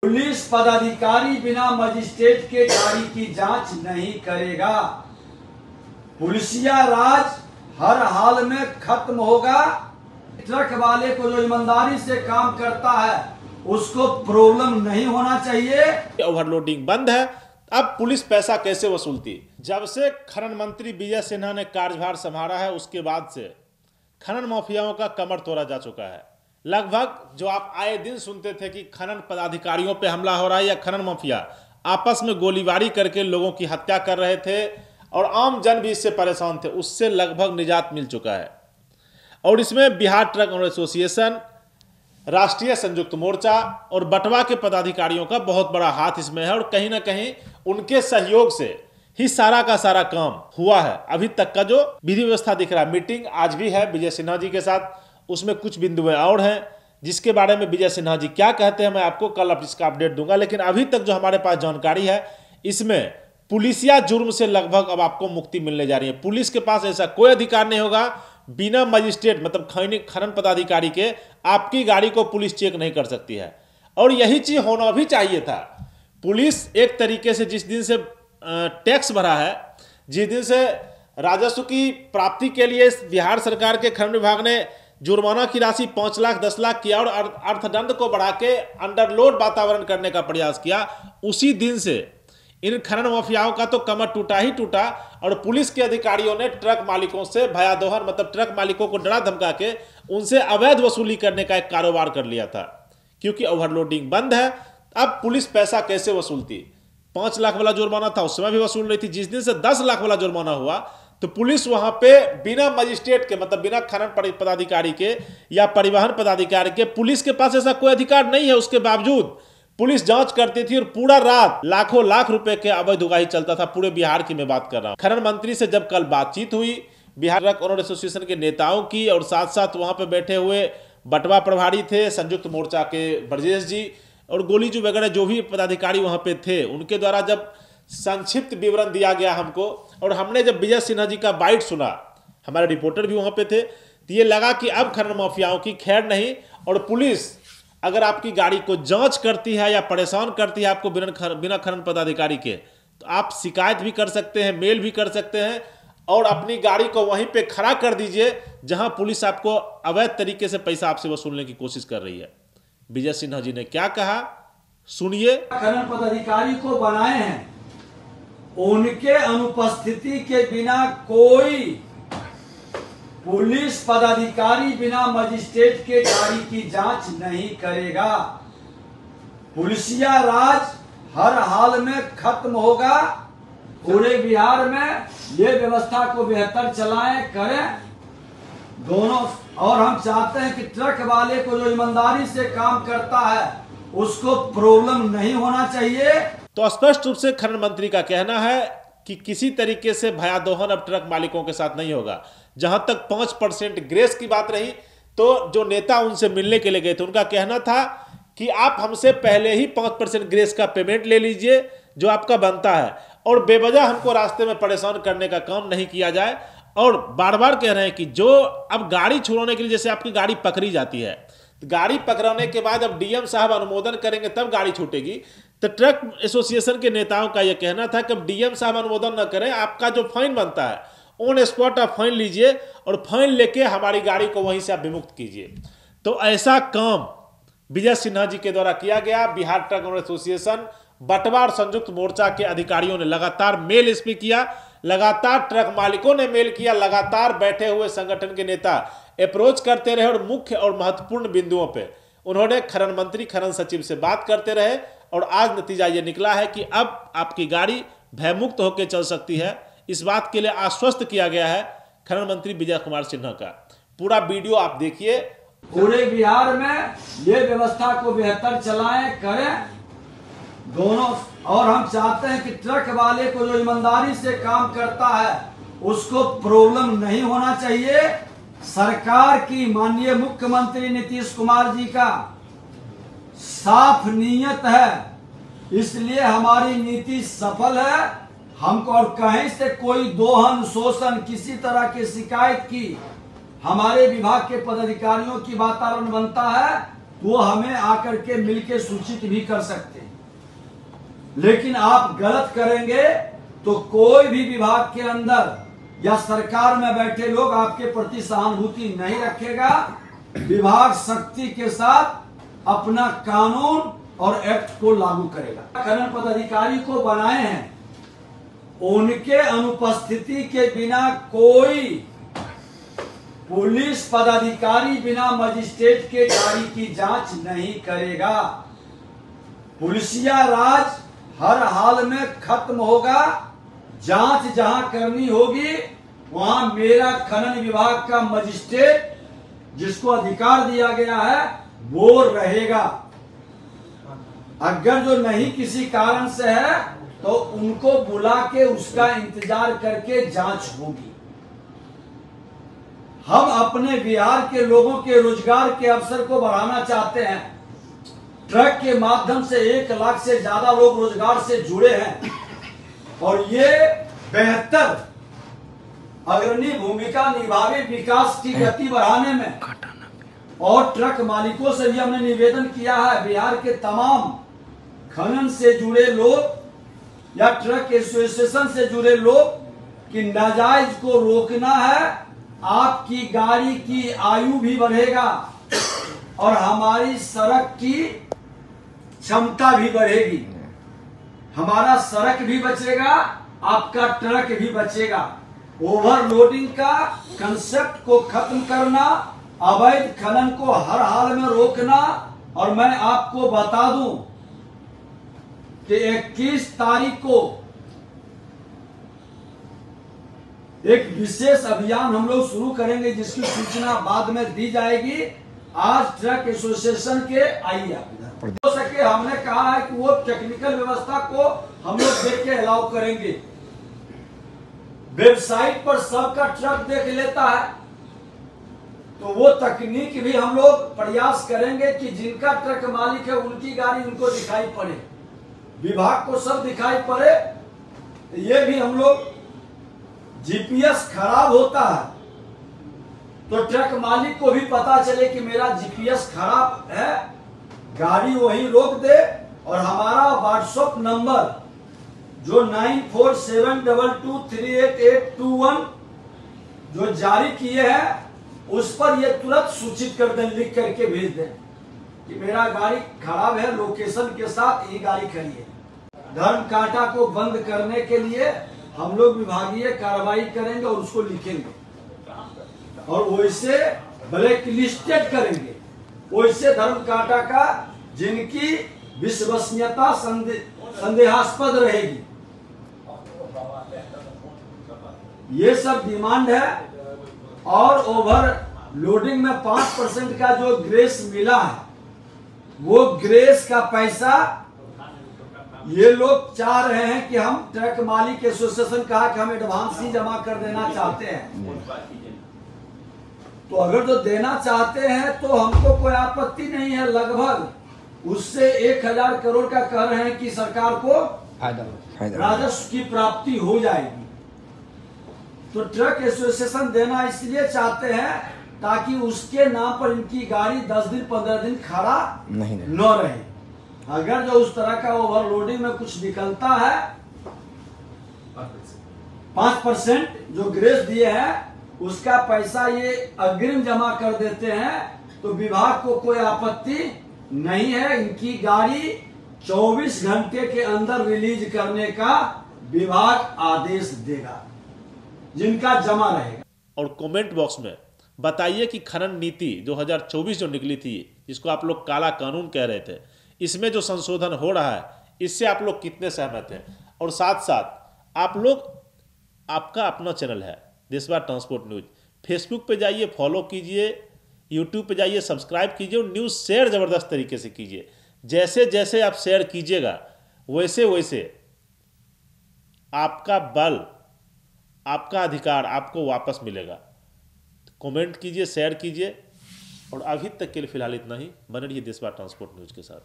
Police पदाधिकारी बिना magistrate के गाड़ी की जांच नहीं करेगा। पुलिसिया राज हर हाल में खत्म होगा। ट्रक वाले को जो ईमानदारी से काम करता है उसको प्रॉब्लम नहीं होना चाहिए। ओवरलोडिंग बंद है। अब पुलिस पैसा कैसे वसूलती? जब से खनन मंत्री विजय सिन्हा ने कार्यभार संभाला है उसके बाद से खनन माफियाओं का कमर तोड़ा जा चुका है। लगभग जो आप आए दिन सुनते थे कि खनन पदाधिकारियों पे हमला हो रहा है या खनन माफिया आपस में गोलीबारी करके लोगों की हत्या कर रहे थे और आम जन भी इससे परेशान थे, उससे लगभग निजात मिल चुका है। और इसमें बिहार ट्रक ओनर एसोसिएशन, राष्ट्रीय संयुक्त मोर्चा और बटवा के पदाधिकारियों का बहुत बड़ा हाथ इसमें है और कहीं ना कहीं उनके सहयोग से ही सारा का सारा काम हुआ है। अभी तक का जो विधि व्यवस्था दिख रहा है, मीटिंग आज भी है विजय सिन्हा जी के साथ, उसमें कुछ बिंदुएं और हैं जिसके बारे में विजय सिन्हा जी क्या कहते हैं मैं आपको कल इसका अपडेट दूंगा। लेकिन अभी तक जो हमारे पास जानकारी है इसमें पुलिसिया जुर्म से लगभग अब आपको मुक्ति मिलने जा रही है। पुलिस के पास ऐसा कोई अधिकार नहीं होगा बिना मजिस्ट्रेट मतलब खनन पदाधिकारी के आपकी गाड़ी को पुलिस चेक नहीं कर सकती है। और यही चीज होना भी चाहिए था। पुलिस एक तरीके से जिस दिन से टैक्स भरा है, जिस दिन से राजस्व की प्राप्ति के लिए बिहार सरकार के खनन विभाग ने जुर्माना की राशि 5 लाख 10 लाख किया और अर्थदंड को बढ़ा के अंडरलोड वातावरण करने का प्रयास किया, उसी दिन से इन खनन माफियाओं का तो कमर टूटा ही टूटा। और पुलिस के अधिकारियों ने ट्रक मालिकों से भयादोहन मतलब ट्रक मालिकों को डरा धमका के उनसे अवैध वसूली करने का एक कारोबार कर लिया था। क्योंकि ओवरलोडिंग बंद है, अब पुलिस पैसा कैसे वसूलती? 5 लाख वाला जुर्माना था उस समय भी वसूल रही थी। जिस दिन से 10 लाख वाला जुर्माना हुआ तो पुलिस वहां पे बिना मजिस्ट्रेट के मतलब बिना खनन पदाधिकारी के या परिवहन पदाधिकारी के, पुलिस के पास ऐसा कोई अधिकार नहीं है, उसके बावजूद पुलिस जांच करती थी और पूरा रात लाखों लाख रुपए के अवैध उगाही चलता था पूरे बिहार की मैं बात कर रहा हूं। खनन मंत्री से जब कल बातचीत हुई बिहार ट्रक ओनर एसोसिएशन के नेताओं की और साथ साथ वहां पे बैठे हुए बटवा प्रभारी थे, संयुक्त मोर्चा के ब्रजेश जी और गोलीजू वगैरह जो भी पदाधिकारी वहां पे थे, उनके द्वारा जब संक्षिप्त विवरण दिया गया हमको और हमने जब विजय सिन्हा जी का बाइट सुना, हमारे रिपोर्टर भी वहां पे थे, तो ये लगा कि अब खनन माफियाओं की खैर नहीं। और पुलिस अगर आपकी गाड़ी को जांच करती है या परेशान करती है आपको बिना खनन पदाधिकारी के, तो आप शिकायत भी कर सकते हैं, मेल भी कर सकते हैं और अपनी गाड़ी को वहीं पे खड़ा कर दीजिए जहां पुलिस आपको अवैध तरीके से पैसा आपसे वसूलने की कोशिश कर रही है। विजय सिन्हा जी ने क्या कहा सुनिए। खनन पदाधिकारी को बनाए हैं, उनके अनुपस्थिति के बिना कोई पुलिस पदाधिकारी बिना मजिस्ट्रेट के गाड़ी की जांच नहीं करेगा। पुलिसिया राज हर हाल में खत्म होगा। पूरे बिहार में ये व्यवस्था को बेहतर चलाएं करें दोनों। और हम चाहते हैं कि ट्रक वाले को जो ईमानदारी से काम करता है उसको प्रॉब्लम नहीं होना चाहिए। तो स्पष्ट रूप से खनन मंत्री का कहना है कि किसी तरीके से भयादोहन अब ट्रक मालिकों के साथ नहीं होगा। जहां तक 5% ग्रेस की बात रही, तो जो नेता उनसे मिलने के लिए गए थे उनका कहना था कि आप हमसे पहले ही 5% ग्रेस का पेमेंट ले लीजिए जो आपका बनता है और बेवजह हमको रास्ते में परेशान करने का काम नहीं किया जाए। और बार बार कह रहे हैं कि जो अब गाड़ी छुड़ाने के लिए जैसे आपकी गाड़ी पकड़ी जाती है, गाड़ी पकड़ाने के बाद अब डीएम साहब अनुमोदन करेंगे तब गाड़ी छूटेगी। तो ट्रक एसोसिएशन के नेताओं का यह कहना था कि अब डीएम साहब अनुमोदन न करें, आपका जो फाइन बनता है ऑन स्पॉट आप फाइन लीजिए और फाइन लेके हमारी गाड़ी को वहीं से आप विमुक्त कीजिए। तो ऐसा काम विजय सिन्हा जी के द्वारा किया गया। बिहार ट्रक ओनर एसोसिएशन, बटवा और संयुक्त मोर्चा के अधिकारियों ने लगातार मेल इस पे किया, लगातार ट्रक मालिकों ने मेल किया, लगातार बैठे हुए संगठन के नेता अप्रोच करते रहे और मुख्य और महत्वपूर्ण बिंदुओं पे उन्होंने खनन मंत्री खनन सचिव से बात करते रहे। और आज नतीजा ये निकला है कि अब आपकी गाड़ी भयमुक्त होकर चल सकती है। इस बात के लिए आश्वस्त किया गया है खनन मंत्री विजय कुमार सिन्हा का। पूरा वीडियो आप देखिए। पूरे बिहार में ये व्यवस्था को बेहतर चलाएं करें दोनों। और हम चाहते हैं कि ट्रक वाले को जो ईमानदारी से काम करता है उसको प्रॉब्लम नहीं होना चाहिए। सरकार की माननीय मुख्यमंत्री नीतीश कुमार जी का साफ नीयत है, इसलिए हमारी नीति सफल है। हमको और कहीं से कोई दोहन शोषण किसी तरह की शिकायत की हमारे विभाग के पदाधिकारियों की वातावरण बनता है तो हमें आकर के मिलके सूचित भी कर सकते हैं। लेकिन आप गलत करेंगे तो कोई भी विभाग के अंदर या सरकार में बैठे लोग आपके प्रति सहानुभूति नहीं रखेगा। विभाग सख्ती के साथ अपना कानून और एक्ट को लागू करेगा। खनन पदाधिकारी को बनाए हैं, उनके अनुपस्थिति के बिना कोई पुलिस पदाधिकारी बिना मजिस्ट्रेट के गाड़ी की जांच नहीं करेगा। पुलिसिया राज हर हाल में खत्म होगा। जांच जहां करनी होगी वहां मेरा खनन विभाग का मजिस्ट्रेट जिसको अधिकार दिया गया है वो रहेगा। अगर जो नहीं किसी कारण से है तो उनको बुला के उसका इंतजार करके जांच होगी। हम अपने बिहार के लोगों के रोजगार के अवसर को बढ़ाना चाहते हैं। ट्रक के माध्यम से 1 लाख से ज्यादा लोग रोजगार से जुड़े हैं और ये बेहतर अग्रणी भूमिका निभावे विकास की गति बढ़ाने में। और ट्रक मालिकों से भी हमने निवेदन किया है, बिहार के तमाम खनन से जुड़े लोग या ट्रक एसोसिएशन से जुड़े लोग कि नाजायज को रोकना है। आपकी गाड़ी की आयु भी बढ़ेगा और हमारी सड़क की क्षमता भी बढ़ेगी। हमारा सड़क भी बचेगा, आपका ट्रक भी बचेगा। ओवरलोडिंग का कंसेप्ट को खत्म करना, अवैध खनन को हर हाल में रोकना। और मैं आपको बता दूं कि 21 तारीख को एक विशेष अभियान हम लोग शुरू करेंगे जिसकी सूचना बाद में दी जाएगी। आज ट्रक एसोसिएशन के आइए हो सके हमने कहा है कि वो टेक्निकल व्यवस्था को हम लोग देख के अलाउ करेंगे। वेबसाइट पर सबका ट्रक देख लेता है तो वो तकनीक भी हम लोग प्रयास करेंगे कि जिनका ट्रक मालिक है उनकी गाड़ी उनको दिखाई पड़े, विभाग को सब दिखाई पड़े। ये भी हम लोग जीपीएस खराब होता है तो ट्रक मालिक को भी पता चले कि मेरा जीपीएस खराब है, गाड़ी वहीं रोक दे। और हमारा व्हाट्सएप नंबर जो 9472238821 जो जारी किए हैं उस पर ये तुरंत सूचित कर दें, लिख करके भेज दें कि मेरा गाड़ी खराब है, लोकेशन के साथ ये गाड़ी खड़ी है। धर्म कांटा को बंद करने के लिए हम लोग विभागीय कार्रवाई करेंगे और उसको लिखेंगे और वैसे ब्लैक लिस्टेड करेंगे। वैसे धर्म कांटा का जिनकी विश्वसनीयता संदेहास्पद रहेगी। ये सब डिमांड है। और ओवर लोडिंग में 5% का जो ग्रेस मिला है वो ग्रेस का पैसा ये लोग चाह रहे हैं कि हम ट्रक मालिक एसोसिएशन कहा कि हम एडवांस ही जमा कर देना चाहते हैं। तो अगर जो देना चाहते हैं तो हमको कोई आपत्ति नहीं है। लगभग उससे 1000 करोड़ का कह रहे हैं कि सरकार को राजस्व की प्राप्ति हो जाएगी। तो ट्रक एसोसिएशन देना इसलिए चाहते हैं ताकि उसके नाम पर इनकी गाड़ी 10 दिन 15 दिन खड़ा न रहे। अगर जो उस तरह का ओवरलोडिंग में कुछ निकलता है 5% जो ग्रेस दिए हैं उसका पैसा ये अग्रिम जमा कर देते हैं तो विभाग को कोई आपत्ति नहीं है। इनकी गाड़ी 24 घंटे के अंदर रिलीज करने का विभाग आदेश देगा जिनका जमा रहेगा। और कमेंट बॉक्स में बताइए कि खनन नीति 2024 जो निकली थी जिसको आप लोग काला कानून कह रहे थे, इसमें जो संशोधन हो रहा है इससे आप लोग कितने सहमत हैं। और साथ साथ आप लोग, आपका अपना चैनल है देशवा ट्रांसपोर्ट न्यूज, फेसबुक पे जाइए फॉलो कीजिए, यूट्यूब पे जाइए सब्सक्राइब कीजिए और न्यूज़ शेयर ज़बरदस्त तरीके से कीजिए। जैसे जैसे आप शेयर कीजिएगा वैसे वैसे आपका बल, आपका अधिकार आपको वापस मिलेगा। कमेंट कीजिए, शेयर कीजिए। और अभी तक के लिए फिलहाल इतना ही। बने रहिए देशवा ट्रांसपोर्ट न्यूज़ के साथ।